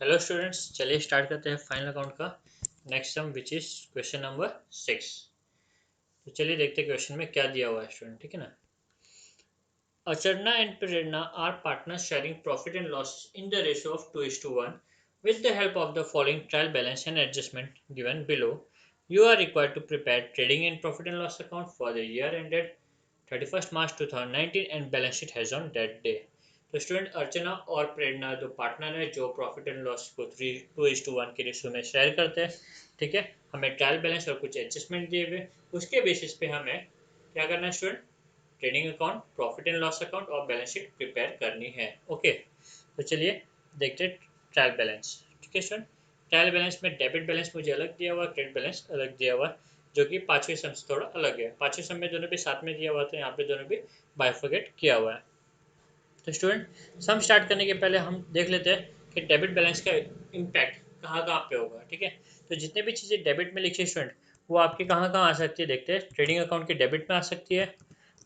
Hello students, चलिए start करते हैं फाइनल अकाउंट का next sum which is question number 6। तो चलिए देखते हैं क्वेश्चन में क्या दिया हुआ है स्टूडेंट। ठीक है ना। Acharna and Prerna are partners sharing profit and loss in the ratio of 2:1. With the help of the following trial balance and adjustment given below, you are required to prepare trading and profit and loss account for the year ended 31st March 2019 and balance sheet has on that day. तो student अर्चना और प्रेरणा जो partner है जो profit and loss को 2:1 के ratio में share करते हैं। ठीक है, हमें ट्रायल बैलेंस और कुछ एडजस्टमेंट दिए हुए, उसके बेसिस पे हमें क्या करना है student, trading account, profit and loss account और बैलेंस शीट प्रिपेयर करनी है। ओके, तो चलिए देखते हैं ट्रायल बैलेंस। ठीक है स्टूडेंट, ट्रायल बैलेंस में डेबिट बैलेंस मुझे अलग दिया हुआ, क्रेडिट बैलेंस अलग दिया हुआ, जो कि पांचवें सम से थोड़ा अलग है। पांचवें सम में दोनों भी साथ में दिया हुआ था, यहाँ पे दोनों भी बाइफर्केट किया हुआ है। तो स्टूडेंट सम स्टार्ट करने के पहले हम देख लेते हैं कि डेबिट बैलेंस का इम्पैक्ट कहाँ कहाँ पे होगा। ठीक है, तो जितने भी चीज़ें डेबिट में लिखी है स्टूडेंट, वो आपके कहाँ कहाँ आ सकती है देखते हैं। ट्रेडिंग अकाउंट के डेबिट में आ सकती है,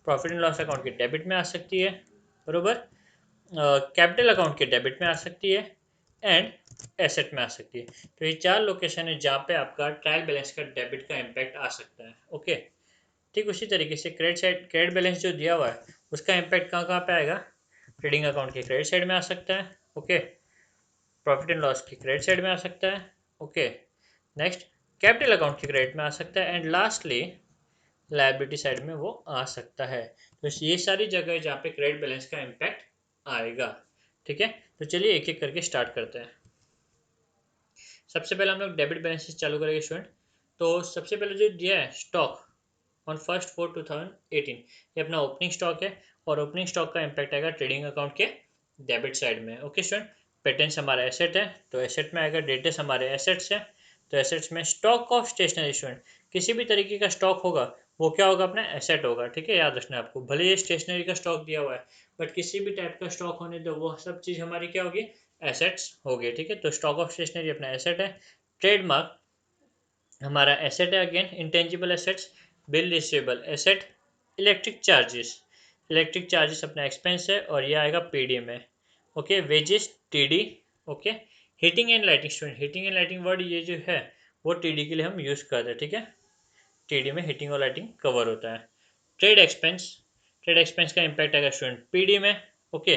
प्रॉफिट एंड लॉस अकाउंट के डेबिट में आ सकती है, बरोबर, कैपिटल अकाउंट के डेबिट में आ सकती है एंड एसेट में आ सकती है। तो ये चार लोकेशन है जहाँ पे आपका ट्रायल बैलेंस का डेबिट का इम्पैक्ट आ सकता है। ओके, ठीक उसी तरीके से क्रेडिट बैलेंस जो दिया हुआ है उसका इम्पैक्ट कहाँ कहाँ पे आएगा। ट्रेडिंग अकाउंट के क्रेडिट साइड में आ सकता है। ओके, प्रॉफिट एंड लॉस की क्रेडिट साइड में आ सकता है। ओके, नेक्स्ट कैपिटल अकाउंट की क्रेडिट में आ सकता है एंड लास्टली लायबिलिटी साइड में वो आ सकता है। तो ये सारी जगह जहाँ पे क्रेडिट बैलेंस का इम्पैक्ट आएगा। ठीक है, तो चलिए एक एक करके स्टार्ट करते हैं। सबसे पहले हम लोग डेबिट बैलेंस से चालू करेंगे स्टूडेंट। तो सबसे पहले जो दिया है स्टॉक ऑन 1 4 2018, ये अपना ओपनिंग स्टॉक है और ओपनिंग स्टॉक का इम्पैक्ट आएगा ट्रेडिंग अकाउंट के डेबिट साइड में। ओके स्टूडेंट, पेटेंस हमारा एसेट है तो एसेट में आएगा, डेटर्स हमारे एसेट्स है तो एसेट्स में स्टॉक ऑफ स्टेशनरी स्टूडेंट, किसी भी तरीके का स्टॉक होगा वो क्या होगा, अपना एसेट होगा। ठीक है, याद रखना है आपको, भले ये स्टेशनरी का स्टॉक दिया हुआ है बट किसी भी टाइप का स्टॉक होने दो, वो सब चीज़ हमारी क्या होगी, एसेट्स हो गए। ठीक है, तो स्टॉक ऑफ स्टेशनरी अपना एसेट है। ट्रेडमार्क हमारा एसेट है, again intangible assets. Bill receivable asset. Electric charges अपना एक्सपेंस है और ये आएगा पीडी में। Okay, wages TD. Okay, heating and lighting student, heating and lighting word ये जो है वो टीडी के लिए हम यूज़ करते हैं। ठीक है, टीडी में हीटिंग और लाइटिंग कवर होता है। ट्रेड एक्सपेंस का इम्पैक्ट आएगा स्टूडेंट पीडी में। Okay,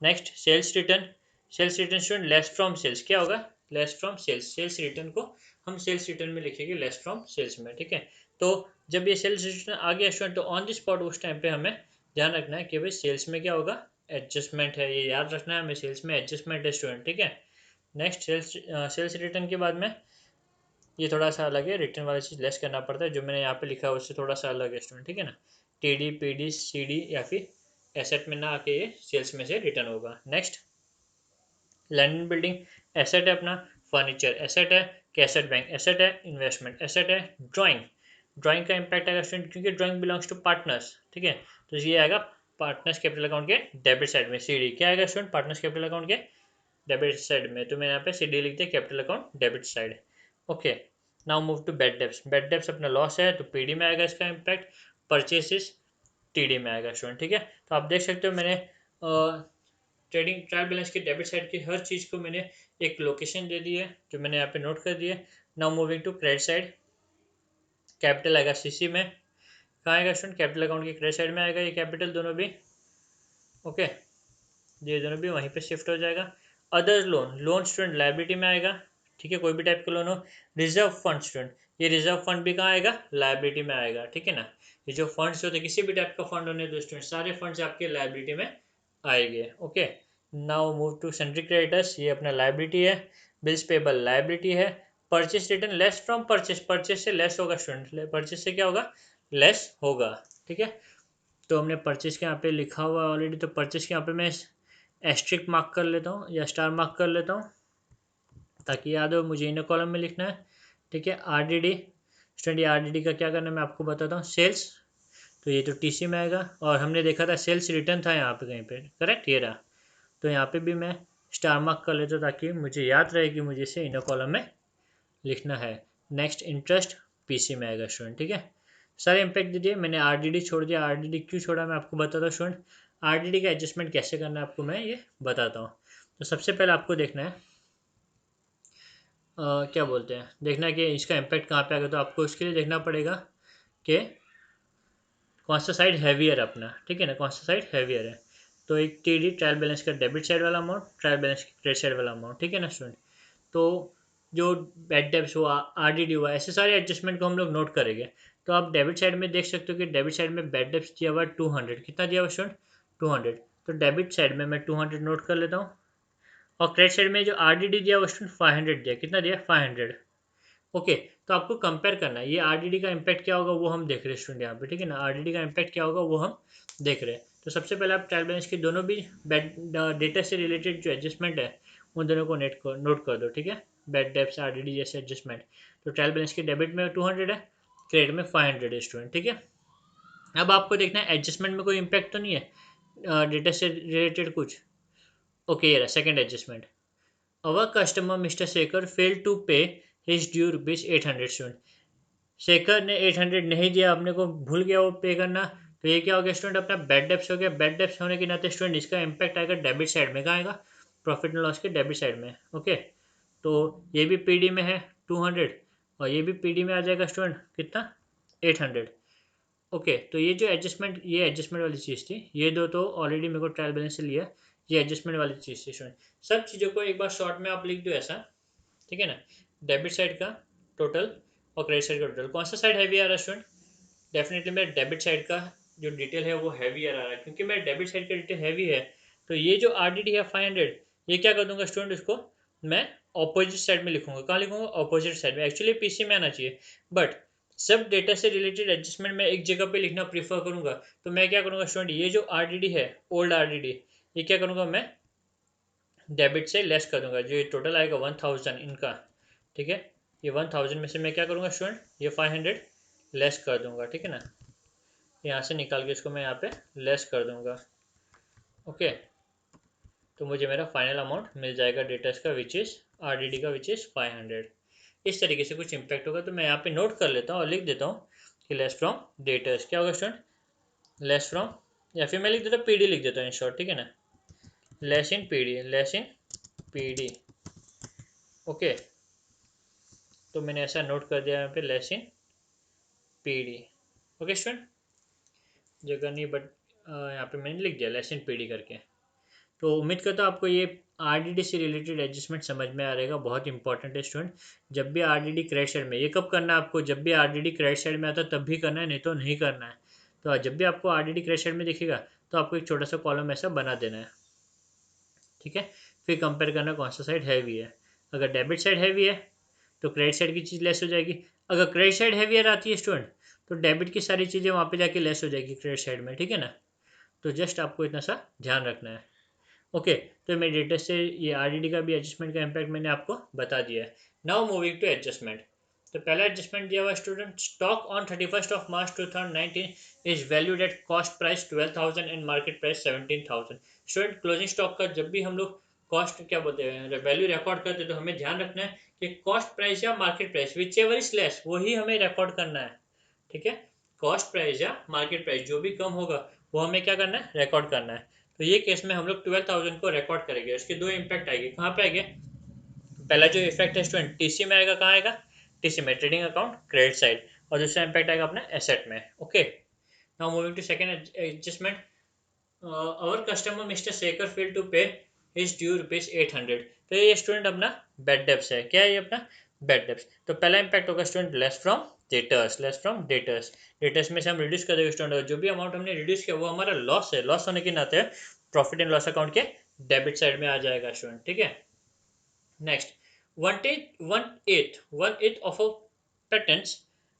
next sales return student, less from sales क्या होगा, less from sales. Sales return को हम सेल्स रिटर्न में लिखेंगे लेस फ्रॉम सेल्स में। ठीक है, तो जब ये सेल्स रिटर्न आ गया स्टूडेंट तो ऑन द स्पॉट उस टाइम पे हमें ध्यान रखना है कि भाई सेल्स में क्या होगा, एडजस्टमेंट है, ये याद रखना है हमें, सेल्स में एडजस्टमेंट है स्टूडेंट। ठीक है, नेक्स्ट सेल्स रिटर्न के बाद में ये थोड़ा सा अलग है, रिटर्न वाली चीज़ लेस करना पड़ता है, जो मैंने यहाँ पे लिखा है उससे थोड़ा सा अलग है स्टूडेंट। ठीक है ना, टीडी पीडी सीडी या फिर एसेट में ना आके ये सेल्स में से रिटर्न होगा। नेक्स्ट लैंड बिल्डिंग एसेट है अपना, फर्नीचर एसेट है, कैसेट बैंक एसेट है, इन्वेस्टमेंट एसेट है। ड्राइंग का इम्पैक्ट आएगा स्टूडेंट क्योंकि ड्राइंग बिलोंग्स टू पार्टनर्स। ठीक है, तो ये आएगा पार्टनर्स कैपिटल अकाउंट के डेबिट साइड में। सीडी क्या आएगा स्टूडेंट, पार्टनर्स कैपिटल अकाउंट के डेबिट साइड में, तो मैंने यहाँ पे सीडी लिख दिया, capital account debit side. Okay, now move to bad debts. Bad debts अपना लॉस है तो पीडी में आएगा इसका इम्पैक्ट, परचेसेस टीडी में आएगा स्टूडेंट। ठीक है, तो आप देख सकते हो मैंने ट्रेडिंग ट्रायल बैलेंस के डेबिट साइड की हर चीज़ को मैंने एक लोकेशन दे दी है जो मैंने यहाँ पे नोट कर दिया है। Now moving to credit side, capital आएगा सीसी में, कहाँ आएगा स्टूडेंट, कैपिटल अकाउंट के क्रेडिट साइड में आएगा ये कैपिटल दोनों भी। ओके, ये दोनों भी वहीं पे शिफ्ट हो जाएगा। अदर लोन स्टूडेंट लाइबिलिटी में आएगा। ठीक है, कोई भी टाइप का लोन हो। रिजर्व फंड स्टूडेंट, ये रिजर्व फंड भी कहाँ आएगा, लाइबिलिटी में आएगा। ठीक है ना, ये जो फंड्स होते हैं किसी भी टाइप का फंड होने दो स्टूडेंट, सारे फंड्स आपके लाइबिलिटी में आएंगे। Okay, now move to sundry creditors, ये अपना लाइबिलिटी है। बिल्स पेबल लाइबिलिटी है। Purchase return less from purchase, purchase से लेस होगा स्टूडेंट, परचेस से क्या होगा, लेस होगा। ठीक है, तो हमने परचेस के यहाँ पे लिखा हुआ है ऑलरेडी, तो परचेस के यहाँ पे मैं एस्ट्रिक मार्क कर लेता हूँ या स्टार मार्क कर लेता हूँ ताकि याद हो मुझे इनर कॉलम में लिखना है। ठीक है, आरडीडी स्टूडेंट, ये आरडीडी का क्या करना है मैं आपको बताता हूँ। सेल्स, तो ये तो टीसी में आएगा और हमने देखा था सेल्स रिटर्न था यहाँ पे कहीं पे, करेक्ट, ये रहा। तो यहाँ पे भी मैं स्टार मार्क कर लेता हूँ ताकि मुझे याद रहे कि मुझे इसे इनर कॉलम में लिखना है। नेक्स्ट इंटरेस्ट पीसी में आएगा स्टूडेंट। ठीक है, सारे इम्पैक्ट दीजिए, मैंने आरडीडी छोड़ दिया, आरडीडी क्यों छोड़ा मैं आपको बताता हूँ स्टूडेंट। आरडीडी का एडजस्टमेंट कैसे करना है आपको मैं ये बताता हूँ। तो सबसे पहले आपको देखना है क्या बोलते हैं, देखना है कि इसका इम्पैक्ट कहाँ पे आ गया। तो आपको उसके लिए देखना पड़ेगा कि कौन सा साइड हैवियर अपना, ठीक है ना, कौन सा साइड हैवियर है। तो एक टी ट्रायल बैलेंस का डेबिट साइड वाला अमाउंट, ट्रायल बैलेंस की क्रेडिट साइड वाला अमाउंट, ठीक है ना स्टूडेंट। तो जो बैड डेब्स हुआ, आर डी डी हुआ, ऐसे सारे एडजस्टमेंट को हम लोग नोट करेंगे। तो आप डेबिट साइड में देख सकते हो कि डेबिट साइड में बैड डेब्स दिया हुआ 200, कितना दिया हुआ स्टूडेंट 200। तो डेबिट साइड में मैं 200 नोट कर लेता हूँ। और क्रेडिट साइड में जो आर डी डी दिया हुआ स्टूडेंट 500 दिया, कितना दिया 500। ओके, तो आपको कंपेयर करना है ये आरडीडी का इम्पैक्ट क्या होगा वो हम देख रहे हैं स्टूडेंट यहाँ पे, ठीक है ना। आरडीडी का इम्पैक्ट क्या होगा वो हम देख रहे हैं। तो सबसे पहले आप ट्रायल बैलेंस के दोनों भी डेटा से रिलेटेड जो एडजस्टमेंट है उन दोनों को नोट कर दो, ठीक है। बैड डेब्स आरडीडी जैसे एडजस्टमेंट। तो ट्रायल बैलेंस के डेबिट में 200 है, क्रेडिट में 500 है स्टूडेंट, ठीक है। अब आपको देखना है एडजस्टमेंट में कोई इम्पैक्ट तो नहीं है डेटा से रिलेटेड कुछ। ओके, ये रहा second adjustment. Our customer mister Shekhar fail to pay his due rupees 800 student. Shekhar ने 800 नहीं दिया, अपने को भूल गया वो पे करना। तो ये क्या हो गया स्टूडेंट, अपना बैड डेब्स हो गया। बैड डेब्स होने के नाते स्टूडेंट इसका इम्पैक्ट आएगा डेबिट साइड में, कहाँ आएगा, प्रॉफिट एंड लॉस के डेबिट साइड में। ओके, तो ये भी पीडी में है 200 और ये भी पीडी में आ जाएगा स्टूडेंट कितना 800। ओके, तो ये जो एडजस्टमेंट, ये एडजस्टमेंट वाली चीज़ थी, ये दो तो ऑलरेडी मेरे को ट्रायल बैलेंस से लिया। ये एडजस्टमेंट वाली चीज़ थी स्टूडेंट। सब चीज़ों को एक बार शॉर्ट में आप लिख दो ऐसा, ठीक है ना। डेबिट साइड का टोटल और क्रेडिट साइड का टोटल, कौन सा साइड हैवी आ रहा है स्टूडेंट, डेफिनेटली मेरा डेबिट साइड का जो डिटेल है वो हैवी आ रहा है, क्योंकि मेरा डेबिट साइड का डिटेल हैवी है। तो ये जो आर डी डी है 500, ये क्या कर दूंगा स्टूडेंट, इसको मैं ऑपोजिट साइड में लिखूंगा। कहाँ लिखूंगा, ऑपोजिट साइड में। एक्चुअली पीसी में आना चाहिए, बट सब डेटा से रिलेटेड एडजस्टमेंट मैं एक जगह पे लिखना प्रीफर करूंगा। तो मैं क्या करूंगा स्टूडेंट, ये जो आर डी डी है ओल्ड आर डी डी, ये क्या करूंगा मैं डेबिट से लेस कर दूंगा। जो ये टोटल आएगा 1000 इनका, ठीक है। ये 1000 में से मैं क्या करूंगा स्टूडेंट, ये 500 लेस कर दूंगा, ठीक है ना। यहाँ से निकाल के इसको मैं यहाँ पे लेस कर दूंगा। ओके, तो मुझे मेरा फाइनल अमाउंट मिल जाएगा डेटर्स का विच इज़ आरडीडी का विच इज़ 500। इस तरीके से कुछ इम्पैक्ट होगा। तो मैं यहाँ पे नोट कर लेता हूँ और लिख देता हूँ कि लेस फ्रॉम डेटर्स क्या होगा स्टूडेंट, लेस फ्रॉम, या फिर मैं लिख देता हूँ पीडी लिख देता हूँ इन शॉर्ट, ठीक है ना। Less in PD, less in PD. Okay, तो मैंने ऐसा नोट कर दिया यहाँ पे less in PD. Okay student, जगह नहीं बट यहाँ पे मैंने लिख दिया लेस इन पीडी करके। तो उम्मीद करता हूँ आपको ये आरडीडी से रिलेटेड एडजस्टमेंट समझ में आ रहेगा। बहुत इंपॉर्टेंट है स्टूडेंट। जब भी आरडीडी क्रेडिट साइड में, ये कब करना है आपको, जब भी आरडीडी क्रेडिट साइड में आता है तब भी करना है, नहीं तो नहीं करना है। तो जब भी आपको आरडीडी क्रेडिट साइड में दिखेगा तो आपको एक छोटा सा कॉलम ऐसा बना देना है, ठीक है। फिर कंपेयर करना कौन सा साइड हैवी है। अगर डेबिट साइड हैवी है तो क्रेडिट साइड की चीज़ लेस हो जाएगी। अगर क्रेडिट साइड हैवियर आती है स्टूडेंट तो डेबिट की सारी चीज़ें वहाँ पे जाके लेस हो जाएगी क्रेडिट साइड में, ठीक है ना। तो जस्ट आपको इतना सा ध्यान रखना है। ओके, तो मेरे डेटा से ये आरडीडी का भी एडजस्टमेंट का इम्पैक्ट मैंने आपको बता दिया है। Now moving to adjustment. तो पहला एडजस्टमेंट दिया हुआ student, stock on 31st of March 2019 is valued at cost price 12,000 and market price 17,000। Student closing stock का जब भी हम लोग कॉस्ट क्या बोलते हैं वैल्यू रिकॉर्ड करते हैं तो हमें ध्यान रखना है कि कॉस्ट प्राइस या market price which ever is less वही हमें रिकॉर्ड करना है, ठीक है। कॉस्ट प्राइस या मार्केट प्राइस जो भी कम होगा वो हमें क्या करना है, रिकॉर्ड करना है। तो ये केस में हम लोग 12,000 को रिकॉर्ड करेंगे। इसके दो इम्पैक्ट आएंगे, कहाँ पे आएंगे, पहला जो इफेक्ट है स्टूडेंट टीसी में आएगा, कहाँ आएगा, टीसी में, ट्रेडिंग अकाउंट क्रेडिट साइड। और दूसरा इम्पैक्ट आएगा अपना एसेट में। Okay, now moving to second adjustment. Our customer mister Shekhar fail to pay his due rupees 800। तो ये स्टूडेंट अपना बैड डेब्स है, क्या है ये अपना बैड डेब्स। तो पहला इम्पैक्ट होगा student less from debtors, less from debtors. Debtors में से हम रिड्यूस कर देंगे स्टूडेंट, और जो भी अमाउंट हमने रिड्यूस किया वो हमारा लॉस है, लॉस होने के नाते प्रॉफिट एंड लॉस अकाउंट के डेबिट साइड में आ जाएगा स्टूडेंट, ठीक है। Next, one eighth of a patents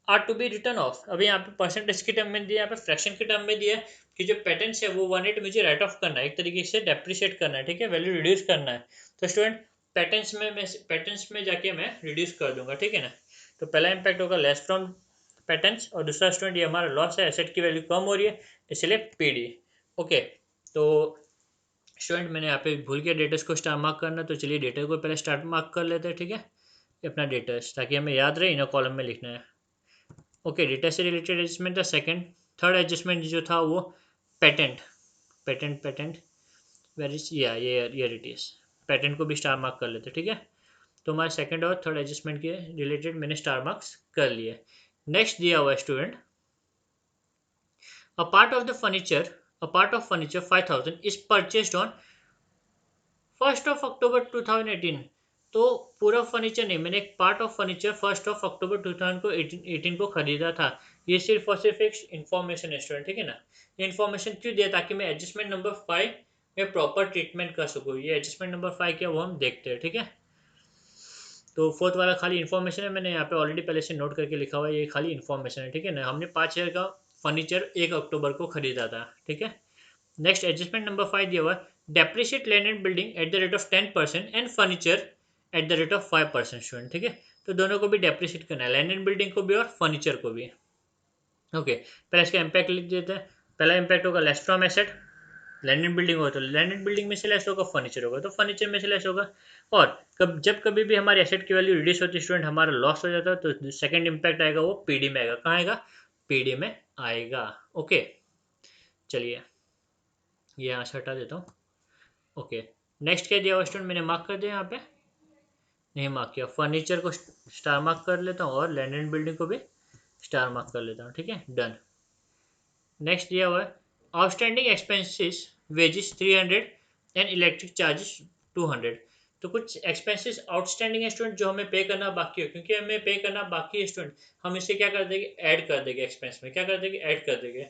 are to be return off. अभी यहाँ पे परसेंटेज की टर्म में दिया, यहाँ पे फ्रैक्शन की टर्म में दिया है कि जो पेटेंट्स है वो 1/8 मुझे राइट ऑफ करना है, एक तरीके से डेप्रिशिएट करना है, ठीक है, वैल्यू रिड्यूस करना है। तो स्टूडेंट पेटेंट्स में जाके मैं रिड्यूस कर दूंगा, ठीक है ना। तो पहला इम्पैक्ट होगा लेस फ्रॉम पेटेंट्स, और दूसरा स्टूडेंट ये हमारा लॉस है, एसेट की वैल्यू कम हो रही है इसलिए पीडी। ओके, तो स्टूडेंट मैंने यहाँ पे भूल गया डेटर्स को स्टार मार्क करना, तो चलिए डेटर को पहले स्टार्ट मार्क कर लेते हैं, ठीक है, ये अपना डेटर्स, ताकि हमें याद रहे इन कॉलम में लिखना है। ओके, डेटा से रिलेटेड एडजस्टमेंट था सेकंड। थर्ड एडजस्टमेंट जो था वो पेटेंट, पेटेंट वेर इज या ये इट इज पैटेंट को भी स्टार मार्क कर लेते, ठीक है। तो हमारे सेकंड और थर्ड एडजस्टमेंट के रिलेटेड मैंने स्टार मार्क्स कर लिए। नेक्स्ट दिया हुआ है student, a part of furniture 5000 is purchased on 1st of October 2018। तो पूरा फर्नीचर नहीं, मैंने एक part of furniture 1st of October 2018 को खरीदा था। ये सिर्फ और सिर्फ एक इन्फॉर्मेशन है स्टूडेंट, ठीक है ना। ये इन्फॉर्मेशन क्यों दिया, ताकि मैं एडजस्टमेंट नंबर 5 में प्रॉपर ट्रीटमेंट कर सकूँ। ये एडजस्टमेंट नंबर 5 क्या वो हम देखते हैं, ठीक है। तो फोर्थ वाला खाली इन्फॉर्मेशन है, मैंने यहाँ पे ऑलरेडी पहले से नोट करके लिखा हुआ है, ये खाली इन्फॉर्मेशन है, ठीक है ना। हमने 5000 का फर्नीचर 1 अक्टूबर को खरीदा था, ठीक है। नेक्स्ट एडजस्टमेंट नंबर 5 दिया हुआ है, depreciate land and building at the rate of 10% and furniture eight the rate of 5% student, ठीक है। तो दोनों को भी डेप्रिशिएट करना है, लैंड एंड बिल्डिंग को भी और फर्नीचर को भी। ओके, पहले इसका इम्पैक्ट लिख देते हैं। पहला इम्पैक्ट होगा less from asset, land and building होगा तो लैंड एंड बिल्डिंग में से लेस होगा, फर्नीचर होगा तो फर्नीचर में से लेस होगा। और जब कभी भी हमारी एसेट की वैल्यू रिड्यूस होती है स्टूडेंट, हमारा लॉस हो जाता है, तो सेकंड इम्पैक्ट आएगा वो पीडी में आएगा। कहाँ आएगा, पीडी में आएगा। ओके, चलिए ये यहाँ से हटा देता हूँ। ओके, नेक्स्ट क्या दिया हुआ स्टूडेंट, मैंने मार्क कर दिया यहाँ पे, नहीं मार्क किया। फर्नीचर को स्टार मार्क कर लेता हूँ और लैंड एंड बिल्डिंग को भी स्टार मार्क कर लेता हूँ, ठीक है, डन। नेक्स्ट दिया हुआ है, outstanding expenses wages 300 and electric charges 200। तो कुछ एक्सपेंसेस आउटस्टैंडिंग है स्टूडेंट, जो हमें पे करना बाकी है। क्योंकि हमें पे करना बाकी है स्टूडेंट, हम इसे क्या कर देंगे, ऐड कर देंगे एक्सपेंस में। क्या कर देंगे, ऐड कर देंगे।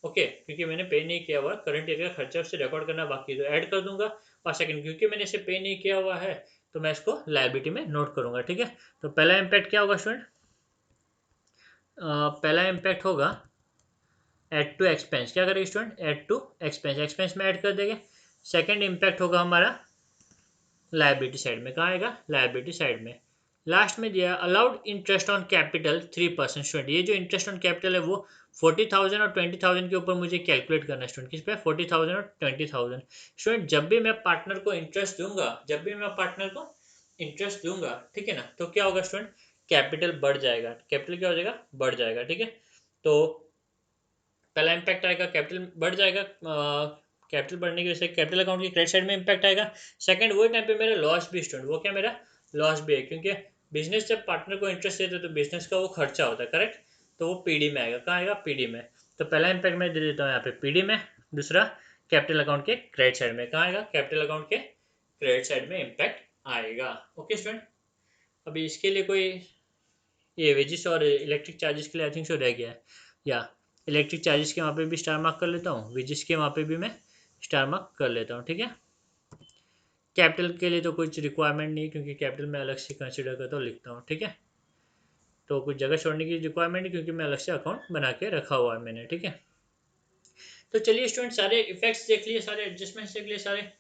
ओके, क्योंकि मैंने पे नहीं किया हुआ, करंट ईयर का खर्चा उससे रिकॉर्ड करना बाकी है तो ऐड कर दूंगा। और सेकंड, क्योंकि मैंने इसे पे नहीं किया हुआ है तो मैं इसको लायबिलिटी में नोट करूंगा, ठीक है। तो पहला इम्पैक्ट क्या होगा स्टूडेंट, पहला इम्पैक्ट होगा ऐड टू एक्सपेंस। क्या करेंगे student, add to expense, expense में ऐड कर देंगे। सेकंड इम्पैक्ट होगा हमारा लायबिलिटी साइड में। कहाँ आएगा, लायबिलिटी साइड में। लास्ट में दिया allowed interest on capital 3% student. ये जो इंटरेस्ट ऑन कैपिटल है वो 40,000 और 20,000 के ऊपर मुझे कैलकुलेट करना है स्टूडेंट। किस पे, 40,000 और 20,000। स्टूडेंट जब भी मैं पार्टनर को इंटरेस्ट दूंगा, ठीक है ना, तो क्या होगा स्टूडेंट, कैपिटल बढ़ जाएगा। कैपिटल क्या हो जाएगा, बढ़ जाएगा, ठीक है। तो पहला इंपैक्ट आएगा, कैपिटल बढ़ जाएगा। कैपिटल बढ़ने की वजह से कैपिटल अकाउंट की क्रेडिट साइड में इंपैक्ट आएगा। सेकंड, वही टाइम पे मेरा लॉस भी स्टूडेंट, वो क्या मेरा लॉस भी है, क्योंकि बिजनेस जब पार्टनर को इंटरेस्ट देते तो बिजनेस का वो खर्चा होता है, करेक्ट। तो वो पीडी में आएगा। कहाँ आएगा, पीडी में। तो पहला इंपैक्ट मैं दे देता हूँ यहाँ पे पीडी में। दूसरा, कैपिटल अकाउंट के क्रेडिट साइड में। कहाँ आएगा, कैपिटल अकाउंट के क्रेडिट साइड में इंपैक्ट आएगा। ओके स्टूडेंट, अभी इसके लिए कोई, ये वेजिस और इलेक्ट्रिक चार्जेस के लिए आई थिंक सो रह गया है, या इलेक्ट्रिक चार्जेस के वहाँ पे भी स्टार मार्क कर लेता हूँ, वेजिस के वहाँ पे भी मैं स्टार मार्क कर लेता हूँ, ठीक है। कैपिटल के लिए तो कुछ रिक्वायरमेंट नहीं, क्योंकि कैपिटल मैं अलग से कंसिडर करता हूँ, लिखता हूँ, ठीक है। तो कुछ जगह छोड़ने की रिक्वायरमेंट नहीं, क्योंकि मैं अलग से अकाउंट बना के रखा हुआ है मैंने, ठीक है। तो चलिए स्टूडेंट, सारे इफेक्ट्स देख लिए, सारे एडजस्टमेंट्स देख लिए, सारे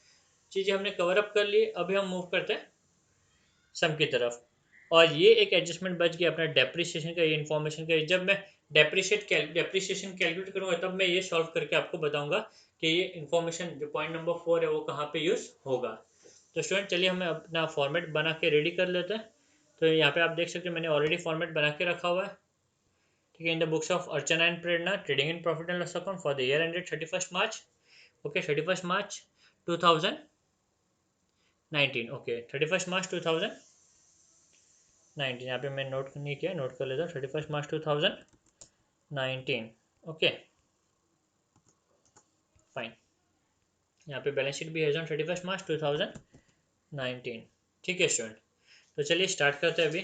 चीज़ें हमने कवर अप कर लिए। अभी हम मूव करते हैं सम की तरफ। और ये एक एडजस्टमेंट बच गया अपना डेप्रिसिएशन का, ये इन्फॉर्मेशन का। जब मैं डेप्रिसिएशन कैलकुलेट करूंगा तब मैं ये सॉल्व करके आपको बताऊंगा कि ये इन्फॉर्मेशन जो पॉइंट नंबर 4 है वो कहाँ पे यूज़ होगा। तो स्टूडेंट चलिए हम अपना फॉर्मेट बना के रेडी कर लेते हैं। तो यहाँ पे आप देख सकते हैं मैंने ऑलरेडी फॉर्मेट बना के रखा हुआ है, ठीक है। In the books of Archana and Prerna, trading in profit and loss account for the year ended 31st March. Okay, 31st March 2019। Okay, 31st मार्च 2019। यहाँ पे मैं नोट नहीं किया, नोट कर लेता हूँ। 31st मार्च 2019। Okay fine. यहाँ पे बैलेंस शीट भी है ऑन 31st मार्च 2019, ठीक है स्टूडेंट। तो चलिए स्टार्ट करते हैं अभी।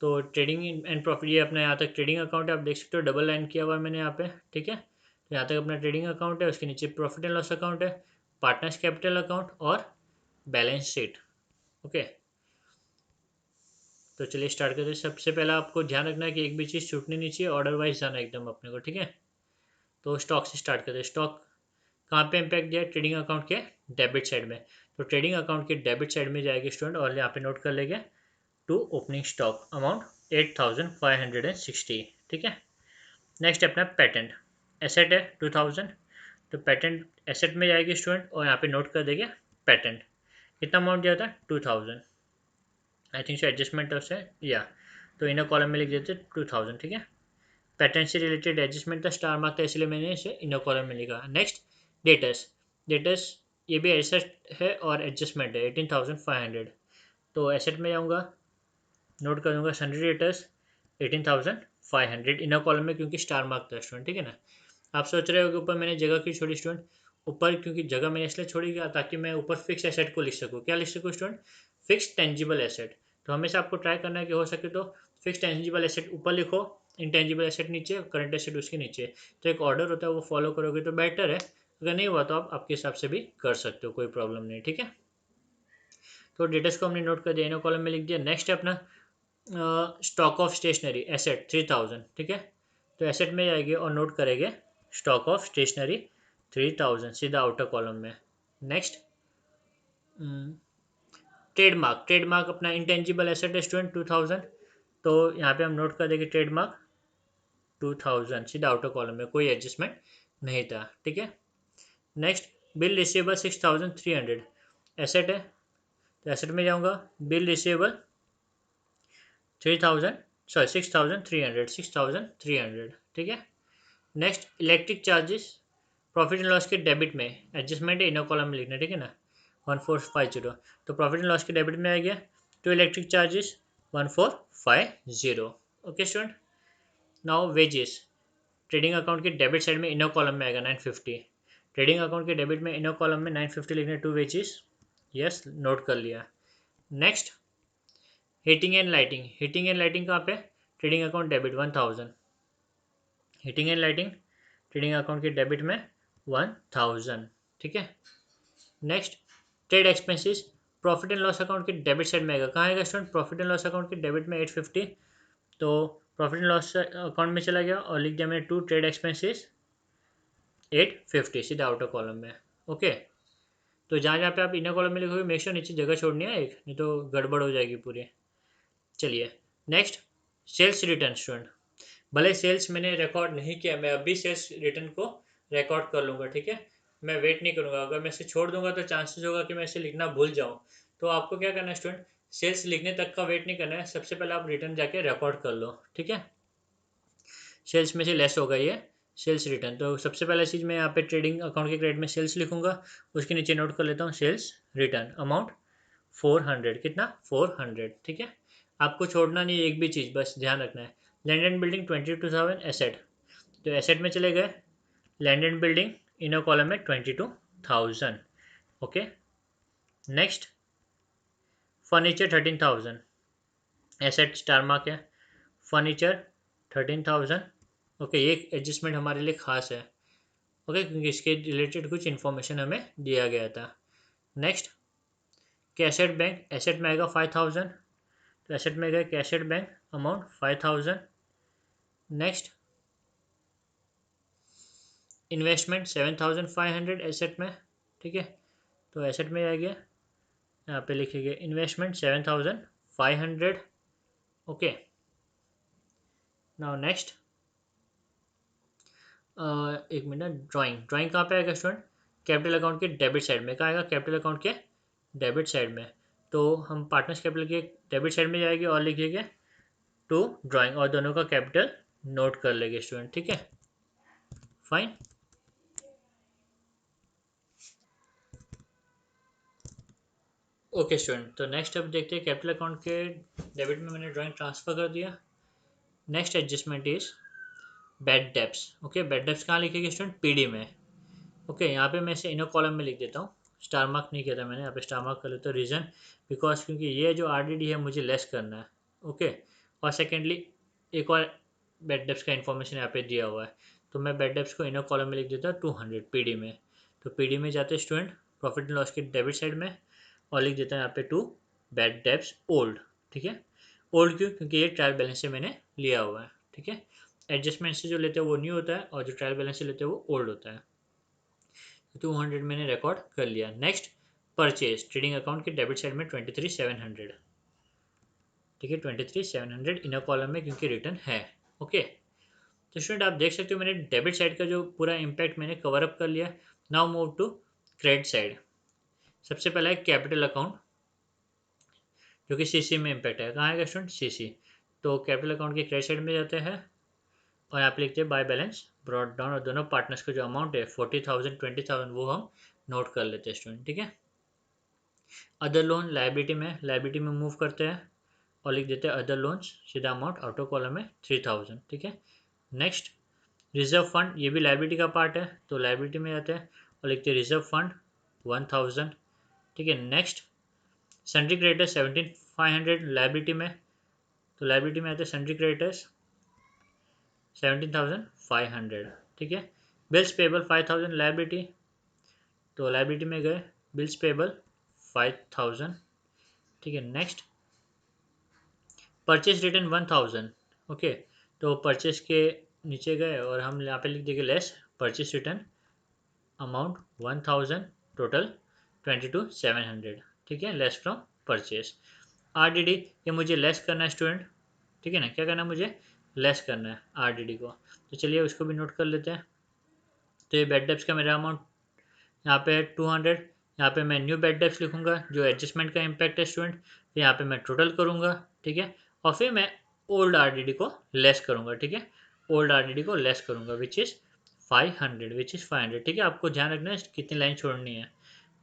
तो ट्रेडिंग एंड प्रॉफिट, ये अपना यहाँ तक ट्रेडिंग अकाउंट है, आप देख सकते हो डबल लाइन किया हुआ है मैंने यहाँ पे, ठीक है। तो यहाँ तक अपना ट्रेडिंग अकाउंट है, उसके नीचे प्रॉफिट एंड लॉस अकाउंट है, पार्टनर्स कैपिटल अकाउंट और बैलेंस शीट। ओके, तो चलिए स्टार्ट करते हैं। सबसे पहले आपको ध्यान रखना है कि एक भी चीज़ छूटनी नहीं चाहिए, ऑर्डर वाइज जाना एकदम अपने को, ठीक है। तो स्टॉक से स्टार्ट करते हैं। स्टॉक कहाँ पे इम्पैक्ट दिया, ट्रेडिंग अकाउंट के डेबिट साइड में। तो ट्रेडिंग अकाउंट के डेबिट साइड में जाएगी स्टूडेंट, और यहाँ पे नोट कर लेंगे टू ओपनिंग स्टॉक अमाउंट 8,560, ठीक है। नेक्स्ट अपना पेटेंट एसेट है 2,000, तो पेटेंट एसेट में जाएगी स्टूडेंट, और यहाँ पे नोट कर देंगे पेटेंट। कितना अमाउंट दिया था, 2,000। आई थिंक सो एडजस्टमेंट से, या तो इनर कॉलम में लिख देते 2,000, ठीक है। पैटर्न से रिलेटेड एडजस्टमेंट था, स्टार मार्क था, इसलिए मैंने इसे इनर कॉलम में लिखा। नेक्स्ट डेटर्स, डेटर्स ये भी एसेट है और एडजस्टमेंट है 18,500। तो एसेट में जाऊँगा, नोट कर दूंगा सन्ड्री डेटर्स 18,500 इनर कॉलम में, क्योंकि स्टार मार्क था स्टूडेंट, ठीक है ना। आप सोच रहे हो कि ऊपर मैंने जगह क्यों छोड़ी स्टूडेंट, ऊपर क्योंकि जगह मैंने इसलिए छोड़ी क्या, ताकि मैं ऊपर फिक्स एसेट को लिख सकूँ। क्या लिख सकूँ स्टूडेंट, फिक्स टेंजिबल एसेट। तो हमेशा आपको ट्राई करना है कि हो सके तो फिक्स टेंजिबल एसेट ऊपर लिखो, इंटेंजिबल एसेट नीचे, करंट एसेट उसके नीचे। तो एक ऑर्डर होता है, वो फॉलो करोगे तो बेटर है। अगर नहीं हुआ तो आप आपके हिसाब से भी कर सकते हो, कोई प्रॉब्लम नहीं, ठीक है। तो डेटर्स को हमने नोट कर दिया, इनर कॉलम में लिख दिया। नेक्स्ट है अपना स्टॉक ऑफ स्टेशनरी एसेट 3000, ठीक है। तो एसेट में जाएंगे और नोट करेंगे स्टॉक ऑफ स्टेशनरी 3000 सीधा आउटर कॉलम में। नेक्स्ट ट्रेडमार्क, ट्रेडमार्क अपना इंटेंजिबल एसेट है स्टूडेंट 2000। तो यहाँ पे हम नोट कर देंगे ट्रेडमार्क 2000 सीधा आउटर कॉलम में, कोई एडजस्टमेंट नहीं था, ठीक है। नेक्स्ट बिल रिसीवेबल 6300 एसेट है, तो एसेट में जाऊँगा, बिल रिसीवेबल 3000, सॉरी 6300, ठीक है। Next electric charges profit and loss के डेबिट में, एडजस्टमेंट है इनर कॉलम में लिखना, ठीक है ना, 1450। तो प्रॉफिट एंड लॉस के डेबिट में आ गया तो electric charges 1450। Okay student. Now wages, trading account के डेबिट साइड में इनर कॉलम में आएगा 950। ट्रेडिंग अकाउंट के डेबिट में इनर कॉलम में 950 लिखना, टू वेजेस, यस नोट कर लिया। Next heating and lighting, heating and lighting कहाँ पे, trading account debit 1000, heating and lighting trading account के डेबिट में 1000, ठीक है। Next trade expenses profit and loss account के डेबिट साइड में आएगा, कहाँ आएगा student, profit and loss account के डेबिट में 850। तो प्रॉफिट एंड लॉस अकाउंट में चला गया और लिख दिया मैंने टू ट्रेड एक्सपेंसेस 850 सीधा आउटर कॉलम में। ओके। तो जहाँ जहाँ पे आप इनर कॉलम में लिखोगे मेक श्योर नीचे जगह छोड़नी है एक, नहीं तो गड़बड़ हो जाएगी पूरी। चलिए नेक्स्ट सेल्स रिटर्न स्टूडेंट, भले सेल्स मैंने रिकॉर्ड नहीं किया, मैं अभी सेल्स रिटर्न को रिकॉर्ड कर लूँगा, ठीक है। मैं वेट नहीं करूँगा, अगर मैं इसे छोड़ दूंगा तो चांसेस होगा कि मैं इसे लिखना भूल जाऊँ। तो आपको क्या करना है स्टूडेंट, सेल्स लिखने तक का वेट नहीं करना है, सबसे पहले आप रिटर्न जाके रिकॉर्ड कर लो, ठीक है। सेल्स में से लेस होगा ये सेल्स रिटर्न। तो सबसे पहला चीज़ मैं यहाँ पे ट्रेडिंग अकाउंट के क्रेडिट में सेल्स लिखूंगा, उसके नीचे नोट कर लेता हूँ सेल्स रिटर्न अमाउंट 400, कितना 400, ठीक है। आपको छोड़ना नहीं एक भी चीज़, बस ध्यान रखना है। लैंड एंड बिल्डिंग 22,000 एसेट, तो एसेट में चले गए, land and building inner column में 22,000। Okay. Next furniture 13,000 asset star mark है, फर्नीचर 13,000। ओके, ये एडजस्टमेंट हमारे लिए खास है, ओके, क्योंकि इसके रिलेटेड कुछ इन्फॉर्मेशन हमें दिया गया था। नेक्स्ट कैसेट बैंक, एसेट में आएगा 5,000, तो एसेट में गए cassette bank amount 5,000। Next investment 7,500 asset में, ठीक है। तो एसेट में आ गया, यहाँ पे लिखेंगे इन्वेस्टमेंट 7,500। ओके। नाउ नेक्स्ट एक मिनट, ड्राइंग, ड्राइंग कहाँ पे आएगा स्टूडेंट, कैपिटल अकाउंट के डेबिट साइड में, कहाँ आएगा, कैपिटल अकाउंट के डेबिट साइड में। तो हम पार्टनर्स कैपिटल के डेबिट साइड में जाएंगे और लिखेंगे टू ड्राइंग, और दोनों का कैपिटल नोट कर लेंगे स्टूडेंट, ठीक है, फाइन। ओके स्टूडेंट, तो नेक्स्ट अब देखते हैं कैपिटल अकाउंट के डेबिट में मैंने ड्राइंग ट्रांसफर कर दिया। Next adjustment is bad debts. Okay, bad debts कहाँ लिखेंगे स्टूडेंट, पीडी में। ओके, यहाँ पे मैं इसे इनर कॉलम में लिख देता हूँ, स्टार मार्क नहीं किया था मैंने, यहाँ पे स्टार मार्क कर लेता हूँ, रीज़न बिकॉज क्योंकि ये जो आरडीडी है मुझे लेस करना है। ओके। और सेकेंडली एक और बैड डेब्ट्स का इन्फॉर्मेशन यहाँ पे दिया हुआ है, तो मैं बैड डेब्ट्स को इनर कॉलम में लिख देता हूँ 200 पीडी में। तो पीडी में जाते हैं स्टूडेंट प्रॉफिट एंड लॉस के डेबिट साइड में, और लिख देता है यहाँ पे टू बैड डेब्ट्स ओल्ड, ठीक है। ओल्ड क्यों, क्योंकि ये ट्रायल बैलेंस से मैंने लिया हुआ है, ठीक है। एडजस्टमेंट से जो लेते हैं वो न्यू होता है, और जो ट्रायल बैलेंस से लेते हैं वो ओल्ड होता है। 200 मैंने रिकॉर्ड कर लिया। नेक्स्ट परचेज, ट्रेडिंग अकाउंट के डेबिट साइड में 23,700, ठीक है, 23,700 इनर कॉलम में, क्योंकि रिटर्न है। ओके। तो स्टूडेंट आप देख सकते हो मैंने डेबिट साइड का जो पूरा इम्पैक्ट मैंने कवर अप कर लिया। Now move to credit side. सबसे पहला है कैपिटल अकाउंट, जो कि सीसी में इम्पैक्ट है, कहाँ है स्टूडेंट, सीसी। तो कैपिटल अकाउंट के क्रेडिट साइड में जाते हैं और यहाँ पे लिखते हैं बाय बैलेंस ब्रॉड डाउन, और दोनों पार्टनर्स का जो अमाउंट है 40,000 20,000 वो हम नोट कर लेते हैं स्टूडेंट, ठीक है। अदर लोन लाइबिलिटी में मूव करते हैं और लिख देते हैं अदर लोन्स, सीधा अमाउंट आउटर कॉलम में 3000, ठीक है। नेक्स्ट रिजर्व फंड, ये भी लाइबिलिटी का पार्ट है, तो लाइबिलिटी में जाते हैं और लिखते हैं रिजर्व फंड 1000, ठीक है। नेक्स्ट सन्ड्री क्रेडिटर्स 17500 लाइबिलिटी में, तो लाइबिलिटी में आते हैं सन्ड्री क्रेडिटर्स 17500, ठीक है। बिल्स पेबल 5000 लाइबिलिटी, तो लाइबिलिटी में गए बिल्स पेबल 5000, ठीक है। नेक्स्ट परचेज रिटर्न 1000, ओके, तो परचेज के नीचे गए और हम यहाँ पे लिख देंगे less purchase return amount 1000, total 22700, ठीक है, लेस फ्रॉम परचेज। आरडीडी ये मुझे लेस करना है स्टूडेंट, ठीक है ना, क्या करना है मुझे लेस करना है आरडीडी को, तो चलिए उसको भी नोट कर लेते हैं। तो ये बेड डेप्स का मेरा अमाउंट यहाँ पे है 200, यहाँ पे मैं न्यू बेड डेप्स लिखूंगा जो एडजस्टमेंट का इम्पैक्ट है स्टूडेंट, फिर यहाँ पे मैं टोटल करूंगा, ठीक है, और फिर मैं ओल्ड आरडीडी को लेस करूंगा, ठीक है, ओल्ड आरडीडी को लेस करूंगा विच इज़ 500, ठीक है। आपको ध्यान रखना है कितनी लाइन छोड़नी है,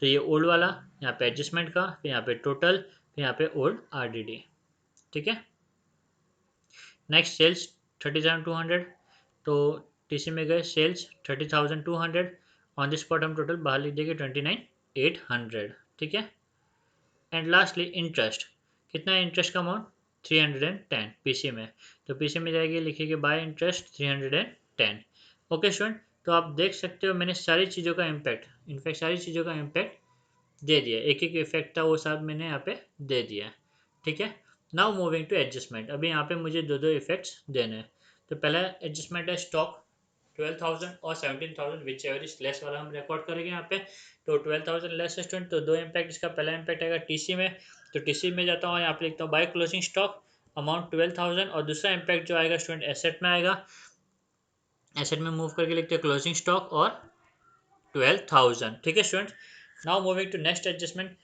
तो ये ओल्ड वाला, यहाँ पे एडजस्टमेंट का, फिर यहाँ पे टोटल, फिर यहाँ पे ओल्ड आरडीडी, ठीक है। नेक्स्ट सेल्स 30200, तो टीसी में गए सेल्स 30200, ऑन द स्पॉट हम टोटल बाहर लिख देंगे 29800, ठीक है। एंड लास्टली इंटरेस्ट, कितना है इंटरेस्ट का अमाउंट 310 पीसी में, तो पीसी में जाएगी लिखिएगा बाय इंटरेस्ट 310, ओके स्टूडेंट। तो आप देख सकते हो मैंने सारी चीज़ों का इनफैक्ट सारी चीज़ों का इम्पैक्ट दे दिया, एक एक इफेक्ट था वो सब मैंने यहाँ पे दे दिया, ठीक है। नाउ मूविंग टू एडजस्टमेंट, अभी यहाँ पे मुझे दो दो इफेक्ट्स देने हैं। तो पहला एडजस्टमेंट है स्टॉक 12000 और 17000 विच एवर इज लेस वाला हम रिकॉर्ड करेंगे यहाँ पे, तो 12000 लेस है स्टूडेंट, तो दो इम्पैक्ट, इसका पहला इम्पैक्ट आएगा टीसी में, तो टीसी में जाता हूँ यहाँ पे लिखता हूँ बाय क्लोजिंग स्टॉक अमाउंट 12000, और दूसरा इम्पैक्ट जो आएगा स्टूडेंट एसेट में आएगा, एसेट में मूव करके लिखते हैं क्लोजिंग स्टॉक और 12000, ठीक है student. Now moving to next adjustment,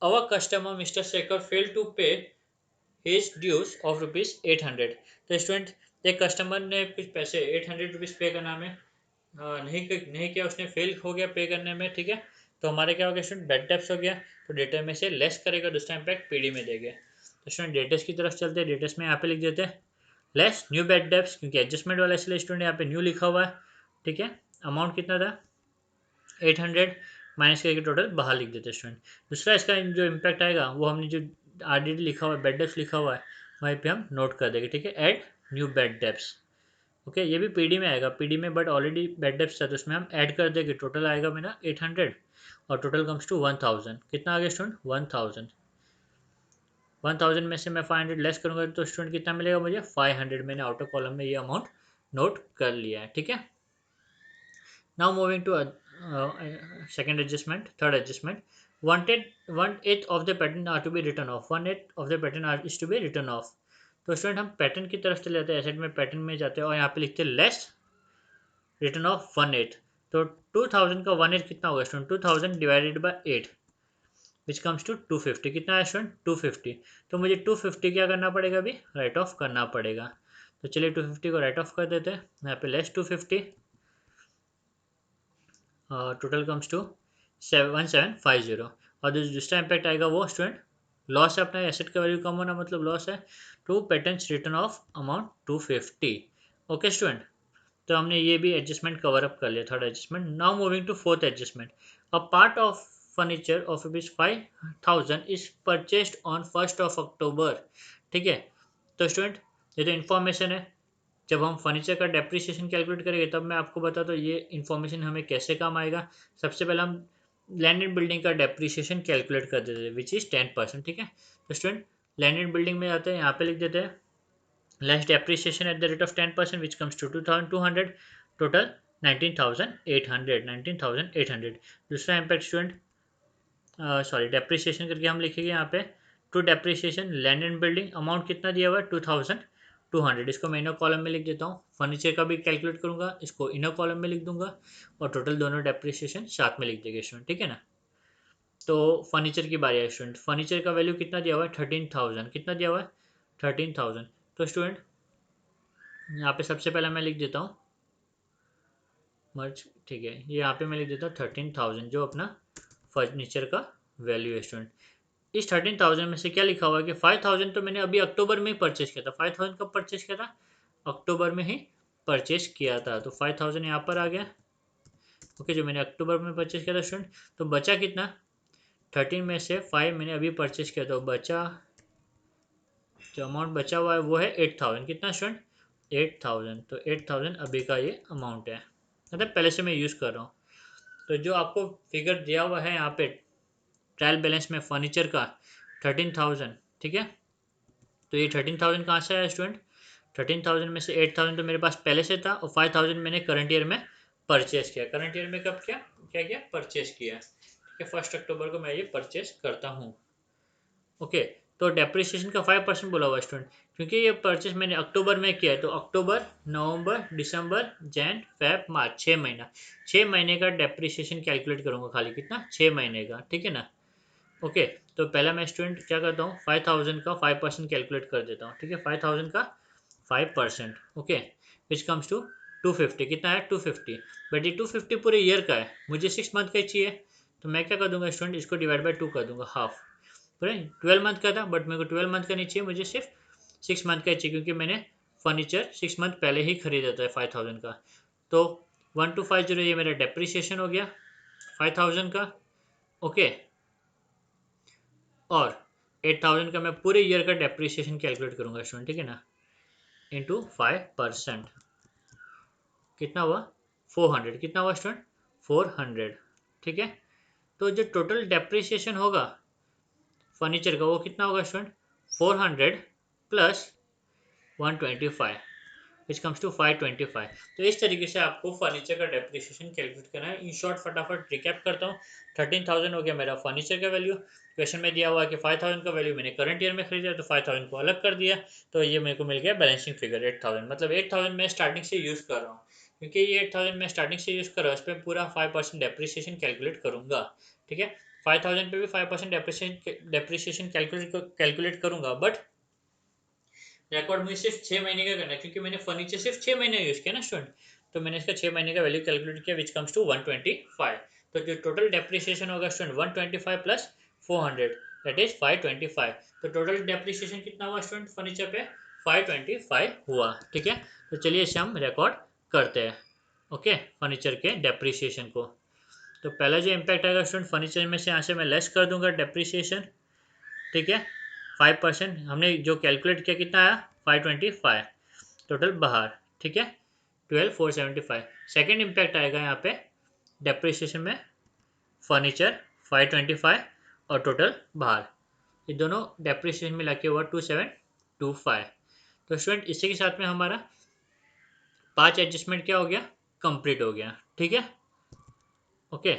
our customer Mr. Shekhar failed to pay his dues of rupees 800, तो स्टूडेंट एक कस्टमर ने कुछ पैसे 800 रुपीज़ पे करना में नहीं किया, उसने फेल हो गया पे करने में, ठीक है। तो हमारे क्या हो गया स्टूडेंट बेड डेप्स हो गया, तो डेटा में से लेस करेगा, दूसरा इम्पैक्ट पीडी में देगा। तो स्टूडेंट डेटस की तरफ चलते हैं, डेटस में यहाँ पे लिख देते हैं लेस न्यू बेड डेप्स, क्योंकि एडजस्टमेंट वाला इसलिए स्टूडेंट यहाँ पे न्यू लिखा हुआ है, ठीक है। अमाउंट कितना था 800 माइनस करके टोटल बाहर लिख देते हैं स्टूडेंट। दूसरा इसका जो इम्पैक्ट आएगा वो हमने जो आरडीडी लिखा हुआ है बेड डेप्स लिखा हुआ है वहीं पे हम नोट कर देंगे, ठीक है, add new bad debts, okay. ये भी पीडी में आएगा, पीडी में बट ऑलरेडी बेड डेप्स था तो उसमें हम ऐड कर देंगे, टोटल आएगा मेरा 800 और टोटल कम्स टू 1000, कितना आ गया स्टूडेंट 1000, 1000 में से मैं 500 लेस करूँगा तो स्टूडेंट कितना मिलेगा मुझे 500, मैंने आउटर कॉलम में ये अमाउंट नोट कर लिया है, ठीक है। Now moving to second adjustment, third adjustment. One eighth of the pattern are to be written off. 1/8 of the pattern is to be written off. तो स्टूडेंट हम पैटर्न की तरफ चले जाते हैं, एसेट में पैटर्न में जाते हैं और यहाँ पे लिखते हैं लेस रिटर्न ऑफ 1/8, तो 2000 का 1/8 कितना होगा student 2000 divided by 8 which comes to 250, कितना है स्टूडेंट 250, तो मुझे 250 क्या करना पड़ेगा अभी राइट ऑफ करना पड़ेगा, तो चलिए 250 को राइट ऑफ कर देते हैं, यहाँ पे लेस 250, टोटल कम्स टू 1750, और दूसरा इम्पैक्ट आएगा वो स्टूडेंट लॉस है, अपना एसेट का वैल्यू कम होना मतलब लॉस है, to patents return off amount 250, okay student. तो हमने ये भी एडजस्टमेंट कवर अप कर लिया, third adjustment. Now moving to fourth adjustment, a part of furniture of ₹5000 is purchased on 1 October, ठीक है। तो स्टूडेंट ये तो इन्फॉर्मेशन है, जब हम फर्नीचर का डेप्रिसिएशन कैलकुलेट करेंगे तब मैं आपको बताता हूँ ये इन्फॉर्मेशन हमें कैसे काम आएगा। सबसे पहले हम लैंड एंड बिल्डिंग का डेप्रिसिएशन कैलकुलेट कर देते हैं विच इज़ 10%, ठीक है। तो स्टूडेंट लैंड एंड बिल्डिंग में आते हैं, यहाँ पे लिख देते हैं less depreciation at the rate of 10% which comes to 2200, total 19800। दूसरा इम्पैक्ट स्टूडेंट सॉरी डेप्रिसिएशन करके हम लिखेंगे यहाँ पे to depreciation land and building amount कितना दिया हुआ है 2200, इसको मैं इनर कॉलम में लिख देता हूँ, फर्नीचर का भी कैलकुलेट करूंगा इसको इनर कॉलम में लिख दूंगा और टोटल दोनों डेप्रिसिएशन साथ में लिख देंगे स्टूडेंट, ठीक है ना। तो फर्नीचर की बारी है स्टूडेंट, फर्नीचर का वैल्यू कितना दिया हुआ है 13000, कितना दिया हुआ है 13000, तो स्टूडेंट यहाँ पे सबसे पहले मैं लिख देता हूँ मर्ज, ठीक है, ये यहाँ पे मैं लिख देता हूँ 13,000 जो अपना फर्नीचर का वैल्यू है स्टूडेंट। इस 13,000 में से क्या लिखा हुआ है कि 5,000 तो मैंने अभी अक्टूबर में ही परचेज किया था। 5,000 कब परचेज किया था? अक्टूबर में ही परचेज किया था, तो 5,000 यहाँ पर आ गया। ओके, जो मैंने अक्टूबर में परचेज किया था स्टूडेंट, तो बचा कितना? 13 में से 5 मैंने अभी परचेज किया, तो बचा, जो अमाउंट बचा हुआ है वो है 8,000। कितना स्टूडेंट? 8,000। तो 8,000 अभी का ये अमाउंट है, मतलब पहले से मैं यूज़ कर रहा हूँ। तो जो आपको फिगर दिया हुआ है यहाँ पे ट्रायल बैलेंस में फर्नीचर का 13,000, ठीक है, तो ये 13,000 कहाँ से आया स्टूडेंट? 13,000 में से 8,000 तो मेरे पास पहले से था, और 5,000 मैंने करंट ईयर में परचेज किया। करंट ईयर में कब किया, क्या किया? परचेज किया। ठीक है, 1 अक्टूबर को मैं ये परचेज करता हूँ। ओके, तो डेप्रिसिएशन का 5% बोला हुआ स्टूडेंट, क्योंकि ये परचेज मैंने अक्टूबर में किया है, तो अक्टूबर, नवंबर, दिसंबर, जैन, फेब, मार्च, 6 महीना, 6 महीने का डेप्रिसिएशन कैलकुलेट करूंगा खाली। कितना? 6 महीने का, ठीक है ना। ओके, तो पहला मैं स्टूडेंट क्या करता हूँ, 5,000 का 5% कैलकुलेट कर देता हूँ। ठीक है, 5,000 का 5%, ओके, विच कम्स टू 250। कितना है? 250। बट ये 250 पूरे ईयर का है, मुझे 6 मंथ का ही चाहिए, तो मैं क्या कर दूंगा स्टूडेंट, इसको डिवाइड बाई 2 कर दूंगा, हाफ। पूरे 12 मंथ का था, बट मेरे को 12 मंथ का नहीं चाहिए, मुझे सिर्फ 6 मंथ का ही चाहिए, क्योंकि मैंने फर्नीचर 6 मंथ पहले ही खरीदा था 5,000 का। तो 1250 ये मेरा डेप्रिसिएशन हो गया 5,000 का। ओके, और 8,000 का मैं पूरे ईयर का डेप्रिसिएशन कैलकुलेट करूंगा स्टूडेंट, ठीक है ना, इंटू 5%। कितना हुआ? 400। कितना हुआ स्टूडेंट? 400। ठीक है, तो जो टोटल डेप्रिसिएशन होगा फर्नीचर का वो कितना होगा student? 400 plus 125, which comes to 525। तो इस तरीके से आपको फर्नीचर का डेप्रिसिएशन कैलकुलेट करना है। इन शॉर्ट फटाफट रिकैप करता हूँ। 13,000 हो गया मेरा फर्नीचर का वैल्यू। क्वेश्चन में दिया हुआ है कि 5,000 का वैल्यू मैंने करंट ईयर में खरीदा, तो 5,000 को अलग कर दिया, तो ये मेरे को मिल गया बैलेंसिंग फिगर 8,000। मतलब 8,000 मैं स्टार्टिंग से यूज़ कर रहा हूँ, क्योंकि ये 8,000 मैं स्टार्टिंग से यूज़ कर रहा हूँ, इस पर पूरा 5% डेप्रिसिएशन कैलकुलेट करूंगा। ठीक है, 5,000 पे भी 5% डेप्रिसिएशन कैलकुलेट करूंगा, बट रिकॉर्ड मुझे सिर्फ 6 महीने का करना है, क्योंकि मैंने फर्नीचर सिर्फ 6 महीने यूज़ किया ना स्टूडेंट, तो मैंने इसका 6 महीने का वैल्यू कैलकुलेट किया, विच कम्स टू 125। तो जो टोटल डेप्रिसिएशन होगा स्टूडेंट 125 प्लस 400, दैट इज 525। तो टोटल डेप्रिसिएशन कितना हुआ स्टूडेंट फर्नीचर पे? 525 हुआ। ठीक है, तो चलिए इसे हम रिकॉर्ड करते हैं। ओके, फर्नीचर के डेप्रिसिएशन को। तो पहला जो इम्पैक्ट आएगा स्टूडेंट फर्नीचर में से, यहाँ से मैं लेस कर दूंगा डेप्रिसिएशन। ठीक है, 5% हमने जो कैलकुलेट किया कितना आया? 525 टोटल बाहर। ठीक है, 12,475। सेकेंड इम्पैक्ट आएगा यहाँ पे डेप्रिसिएशन में, फर्नीचर 525 और टोटल बाहर, ये दोनों डेप्रिसिएशन मिला के हुआ 2,725। तो स्टूडेंट इसी के साथ में हमारा 5 एडजस्टमेंट क्या हो गया? कंप्लीट हो गया। ठीक है, okay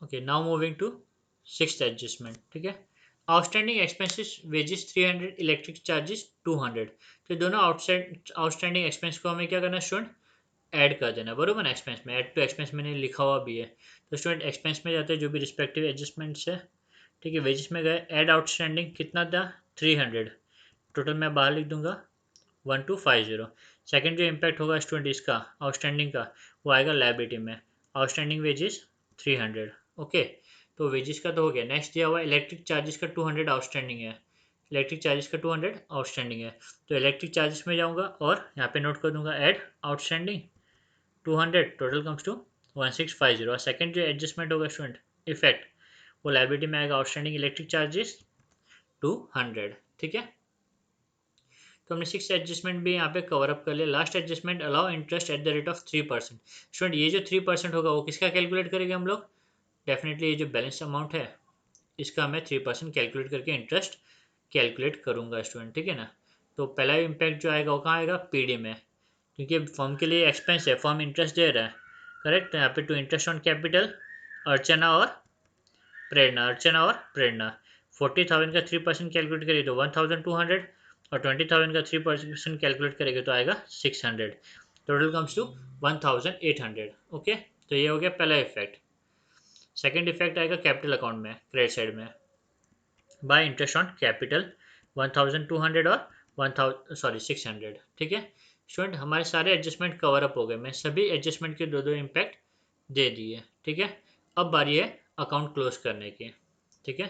okay, now moving to 6th adjustment. ठीक है, outstanding expenses wages 300, electric charges 200। तो दोनों आउटस्टैंडिंग एक्सपेंस को हमें क्या करना है स्टूडेंट? ऐड कर देना, बरोबर ना। एक्सपेंस में ऐड टू एक्सपेंस मैंने लिखा हुआ भी है, तो स्टूडेंट एक्सपेंस में जाते हैं जो भी रिस्पेक्टिव एडजस्टमेंट्स है। ठीक है, वेजेस में गए, ऐड आउटस्टैंडिंग कितना था? 300। टोटल मैं बाहर लिख दूंगा 1250। सेकेंड जो इम्पैक्ट होगा स्टूडेंट इसका आउटस्टैंडिंग का, वो आएगा लाइबिलिटी में, आउटस्टैंडिंग वेजेस 300। ओके, तो वेजेस का तो हो गया। नेक्स्ट दिया हुआ इलेक्ट्रिक चार्जेस का 200 आउटस्टैंडिंग है, इलेक्ट्रिक चार्जेस का 200 आउटस्टैंडिंग है, तो इलेक्ट्रिक चार्जेस में जाऊंगा और यहाँ पे नोट कर दूंगा add outstanding 200, total comes to 1650। और सेकेंड जो एडजस्टमेंट होगा स्टूडेंट इफेक्ट, वो लाइबिलिटी में आएगा, आउटस्टैंडिंग इलेक्ट्रिक चार्जेस 200। ठीक है, तो हमने 6 एडजस्टमेंट भी यहाँ पे कवर अप कर लिया। Last adjustment, allow interest eight the rate of 3%। Student ये जो 3% होगा वो किसका कैलकुलेट करेंगे हम लोग? डेफिनेटली ये जो बैलेंस अमाउंट है इसका मैं 3% कैलकुलेट करके इंटरेस्ट कैलकुलेट करूंगा स्टूडेंट। ठीक है ना, तो पहला इम्पैक्ट जो आएगा वो कहाँ आएगा? पीडी में, क्योंकि फर्म के लिए एक्सपेंस है, फर्म इंटरेस्ट दे रहा है, करेक्ट। तो यहाँ पे टू इंटरेस्ट ऑन कैपिटल, अर्चना और प्रेरणा, अर्चना और प्रेरणा। 40,000 का 3% कैलकुलेट करिए तो 1,200, और 20,000 का 3% कैलकुलेट करेंगे तो आएगा 600। Total comes to 1,800। ओके, तो ये हो गया पहला इफेक्ट। सेकेंड इफेक्ट आएगा कैपिटल अकाउंट में, क्रेडिट साइड में, बाय इंटरेस्ट ऑन कैपिटल 1,200 और 1,000 600। ठीक है, स्टूडेंट हमारे सारे एडजस्टमेंट कवर अप हो गए, मैं सभी एडजस्टमेंट के दो दो इम्पैक्ट दे दिए, ठीक है। अब बारी है अकाउंट क्लोज करने की, ठीक है।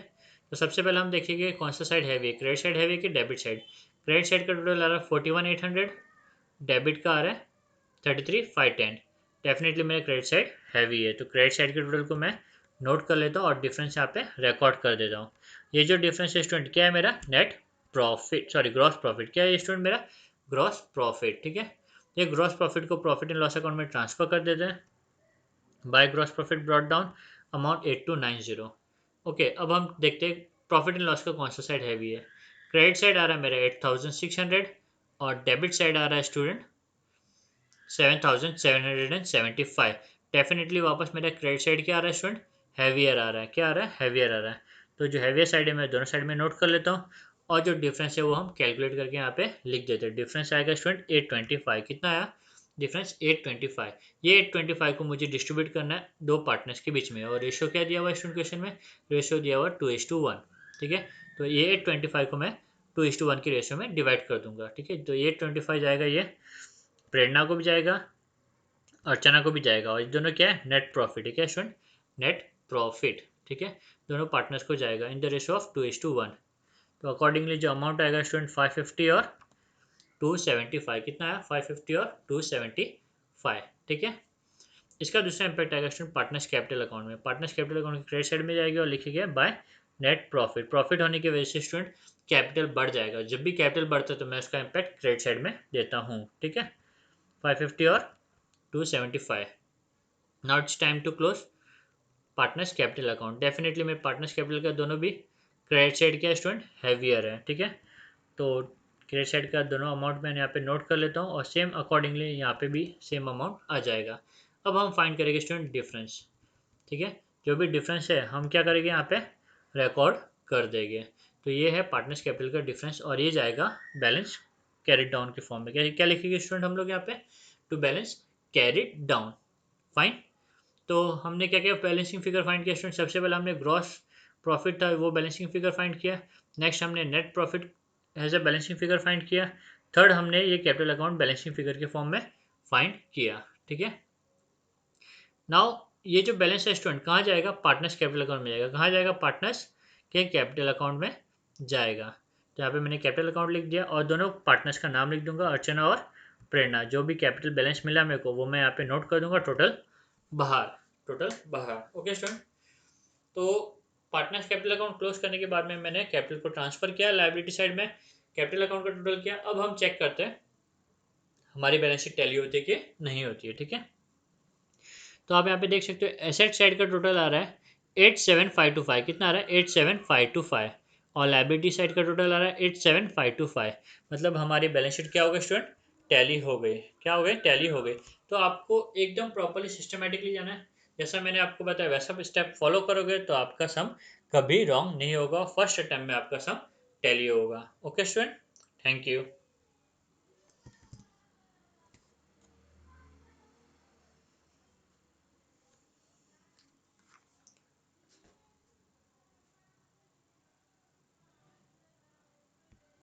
तो सबसे पहले हम देखेंगे कौन सा साइड हैवी है, क्रेडिट साइड हैवी है कि डेबिट साइड। क्रेडिट साइड का टोटल आ रहा है 41,800, डेबिट का आ रहा है 33,510। डेफिनेटली मेरा क्रेडिट साइड हैवी है, तो क्रेडिट साइड के टोटल को मैं नोट कर लेता हूँ और डिफरेंस यहाँ पे रिकॉर्ड कर देता हूँ। ये जो डिफरेंस है स्टूडेंट क्या है, मेरा net profit, sorry gross profit. क्या है स्टूडेंट, मेरा ग्रॉस प्रॉफिट, ठीक है। ये ग्रॉस प्रॉफिट को प्रॉफिट एंड लॉस अकाउंट में ट्रांसफर कर देते हैं। By gross profit brought down amount 8290। Okay, अब हम देखते हैं प्रॉफिट एंड लॉस का कौन सा साइड हैवी है। क्रेडिट साइड आ रहा है मेरा 8600 और डेबिट साइड आ रहा है स्टूडेंट 7775। डेफिनेटली वापस मेरा क्रेडिट साइड क्या आ रहा है स्टूडेंट, हैवियर आ रहा है। क्या आ रहा है, हैवियर आ रहा है। तो जो हैवियर साइड है मैं दोनों साइड में नोट कर लेता हूँ और जो डिफरेंस है वो हम कैलकुलेट करके यहाँ पे लिख देते हैं। डिफरेंस आएगा स्टूडेंट 825। कितना आया डिफरेंस, 825। ये 825 को मुझे डिस्ट्रीब्यूट करना है दो पार्टनर्स के बीच में, और रेशो क्या दिया हुआ है स्टूडेंट क्वेश्चन में, रेशो दिया हुआ 2:1, ठीक है। तो ये 825 को मैं 2:1 की रेशो में डिवाइड कर दूंगा, ठीक है। तो ये 825 जाएगा, ये प्रेरणा को भी जाएगा, अर्चना को भी जाएगा, और ये दोनों क्या है, नेट प्रॉफिट है। क्या स्टूडेंट, नेट प्रॉफिट, ठीक है। दोनों पार्टनर्स को जाएगा इन द रेशो ऑफ 2:1। तो अकॉर्डिंगली जो अमाउंट आएगा स्टूडेंट 550 और 275। कितना आया, 550 और 275, ठीक है। इसका दूसरा इंपैक्ट आएगा स्टूडेंट पार्टनर्स कैपिटल अकाउंट में। पार्टनर्स कैपिटल अकाउंट की क्रेडिट साइड में जाएगी और लिखेगा बाय नेट प्रॉफिट। प्रॉफिट होने की वजह से स्टूडेंट कैपिटल बढ़ जाएगा। जब भी कैपिटल बढ़ता है तो मैं उसका इंपैक्ट क्रेडिट साइड में देता हूँ, ठीक है। 550 और 275। Now it's time to close partners capital account. Definitely मेरे पार्टनर्स कैपिटल का दोनों भी क्रेडिट साइड क्या स्टूडेंट, हैवियर है, ठीक है। तो क्रेडिट साइड का दोनों अमाउंट मैं यहाँ पे नोट कर लेता हूँ और सेम अकॉर्डिंगली यहाँ पे भी सेम अमाउंट आ जाएगा। अब हम फाइंड करेंगे स्टूडेंट डिफरेंस, ठीक है। जो भी डिफरेंस है हम क्या करेंगे, यहाँ पे रिकॉर्ड कर देंगे। तो ये है पार्टनर्स कैपिटल का डिफरेंस और ये जाएगा बैलेंस कैरिड डाउन के फॉर्म में। क्या क्या लिखेंगे स्टूडेंट हम लोग यहाँ पे, to balance carried down. Fine. तो हमने क्या किया, बैलेंसिंग फिगर फाइंड किया स्टूडेंट। सबसे पहले हमने ग्रॉस प्रॉफिट था वो बैलेंसिंग फिगर फाइंड किया। नेक्स्ट हमने net profit as a balancing figure find किया। थर्ड हमने ये कैपिटल अकाउंट बैलेंसिंग फिगर के फॉर्म में फाइंड किया, ठीक है। नाउ ये जो बैलेंस है स्टूडेंट कहाँ जाएगा, पार्टनर्स कैपिटल अकाउंट में जाएगा। कहाँ जाएगा, पार्टनर्स के कैपिटल अकाउंट में जाएगा। तो यहाँ पे मैंने कैपिटल अकाउंट लिख दिया और दोनों पार्टनर्स का नाम लिख दूंगा, अर्चना और प्रेरणा। जो भी कैपिटल बैलेंस मिला मेरे को वो मैं यहाँ पे नोट कर दूंगा, टोटल बाहर, टोटल बाहर। ओके स्टूडेंट, तो पार्टनर्स कैपिटल अकाउंट क्लोज करने के बाद में मैंने कैपिटल को ट्रांसफर किया लायबिलिटी साइड में, कैपिटल अकाउंट का टोटल किया। अब हम चेक करते हैं हमारी बैलेंस शीट टैली होती है कि नहीं होती है, ठीक है। तो आप यहाँ पे देख सकते हो एसेट साइड का टोटल आ रहा है 87525। कितना आ रहा है, 87525। और लाइबिलिटी साइड का टोटल आ रहा है 87525। मतलब हमारी बैलेंस शीट क्या हो गई स्टूडेंट, टैली हो गई। क्या हो गई, टैली हो गई। तो आपको एकदम प्रॉपरली सिस्टमेटिकली जाना है, जैसा मैंने आपको बताया वैसा स्टेप फॉलो करोगे तो आपका सम कभी रॉन्ग नहीं होगा। फर्स्ट अटेम्प्ट में आपका सम टैली होगा। Okay student, thank you.